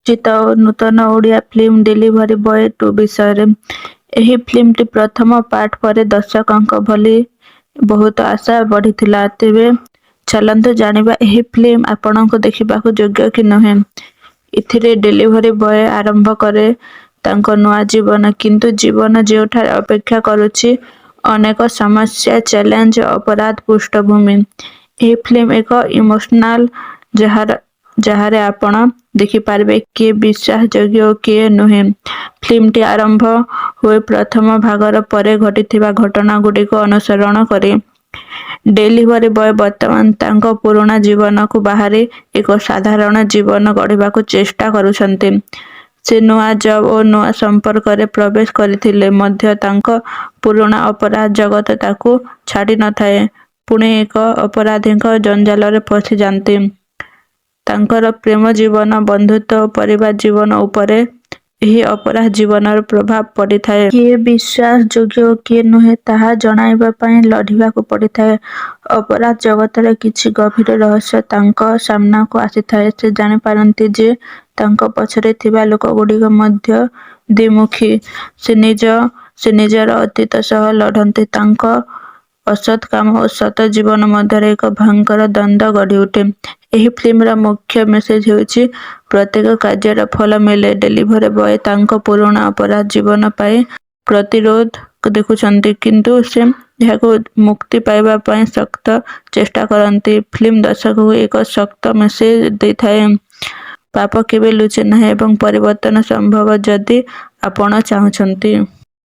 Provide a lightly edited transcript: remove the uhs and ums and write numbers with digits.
ଚିତ ଓ ନୂତନ Odia film delivery boy 2 ବିଷୟରେ। ଏହି ଫିଲ୍ମଟି ପ୍ରଥମ ପାର୍ଟ ପରେ ଦର୍ଶକଙ୍କ ଭଳି ବହୁତ ଆଶା ବଢ଼ିଥିଲା। ତେବେ ଚାଲନ୍ତୁ ଜାଣିବା ଏହି ଫିଲ୍ମ ଆପଣଙ୍କୁ ଦେଖିବାକୁ ଯୋଗ୍ୟ କି ନୁହେଁ। ଏଥିରେ ଡେଲିଭରି ବୟ ଆରମ୍ଭ କରେ ତାଙ୍କ ନୂଆ ଜୀବନ, କିନ୍ତୁ ଜୀବନ ଯେଉଁଠାରେ ଅପେକ୍ଷା କରୁଛି ଅନେକ ସମସ୍ୟା, ଚ୍ୟାଲେଞ୍ଜ, ଅପରାଧ ପୃଷ୍ଠଭୂମି। ଏହି ଫିଲ୍ମ ଏକ ଇମୋସନାଲ ଯାହାରେ ଆପଣ ଦେଖିପାରିବେ କିଏ ବିଶ୍ୱାସଯୋଗ୍ୟ ଓ କିଏ ନୁହେଁ। ଫିଲ୍ମଟି ଆରମ୍ଭ ହୁଏ ପ୍ରଥମ ଭାଗର ପରେ ଘଟିଥିବା ଘଟଣାଗୁଡ଼ିକୁ ଅନୁସରଣ କରି। ଡେଲିଭରି ବୟ ବର୍ତ୍ତମାନ ତାଙ୍କ ପୁରୁଣା ଜୀବନକୁ ବାହାରି ଏକ ସାଧାରଣ ଜୀବନ ଗଢ଼ିବାକୁ ଚେଷ୍ଟା କରୁଛନ୍ତି। ସେ ନୂଆ ଜବ୍ ଓ ନୂଆ ସମ୍ପର୍କରେ ପ୍ରବେଶ କରିଥିଲେ ମଧ୍ୟ ତାଙ୍କ ପୁରୁଣା ଅପରାଧ ଜଗତ ତାକୁ ଛାଡ଼ି ନଥାଏ। ପୁଣି ଏକ ଅପରାଧୀଙ୍କ ଜଞ୍ଜାଳରେ ଫସିଯାନ୍ତି। ତାଙ୍କର ପ୍ରେମ ଜୀବନ, ବନ୍ଧୁତ୍ୱ ଓ ପରିବାର ଜୀବନ ଉପରେ ଏହି ଅପରାଧ ଜୀବନର ପ୍ରଭାବ ପଡ଼ିଥାଏ। କିଏ ବିଶ୍ୱାସଯୋଗ୍ୟ ଓ କିଏ ନୁହେଁ ତାହା ଜଣାଇବା ପାଇଁ ଲଢ଼ିବାକୁ ପଡ଼ିଥାଏ। ଅପରାଧ ଜଗତରେ କିଛି ଗଭୀର ରହସ୍ୟ ତାଙ୍କ ସାମ୍ନାକୁ ଆସିଥାଏ। ସେ ଜାଣିପାରନ୍ତି ଯେ ତାଙ୍କ ପଛରେ ଥିବା ଲୋକଗୁଡ଼ିକ ମଧ୍ୟ ଦ୍ୱିମୁଖୀ। ସେ ନିଜର ଅତୀତ ସହ ଲଢ଼ନ୍ତି। ତାଙ୍କ ଅସତ୍ କାମ ଓ ସତ ଜୀବନ ମଧ୍ୟରେ ଏକ ଭୟଙ୍କର ଦ୍ୱନ୍ଦ୍ୱ ଗଢ଼ିଉଠେ। ଏହି ଫିଲ୍ମର ମୁଖ୍ୟ ମେସେଜ ହେଉଛି ପ୍ରତ୍ୟେକ କାର୍ଯ୍ୟର ଫଳ ମିଳେ। ଡେଲିଭରି ବୟ ତାଙ୍କ ପୁରୁଣା ଅପରାଧ ଜୀବନ ପାଇଁ ପ୍ରତିରୋଧ ଦେଖୁଛନ୍ତି, କିନ୍ତୁ ସେ ଏହାକୁ ମୁକ୍ତି ପାଇବା ପାଇଁ ଶକ୍ତ ଚେଷ୍ଟା କରନ୍ତି। ଫିଲ୍ମ ଦର୍ଶକଙ୍କୁ ଏକ ଶକ୍ତ ମେସେଜ ଦେଇଥାଏ। ପାପ କେବେ ଲୁଚେ ନାହିଁ ଏବଂ ପରିବର୍ତ୍ତନ ସମ୍ଭବ ଯଦି ଆପଣ ଚାହୁଁଛନ୍ତି।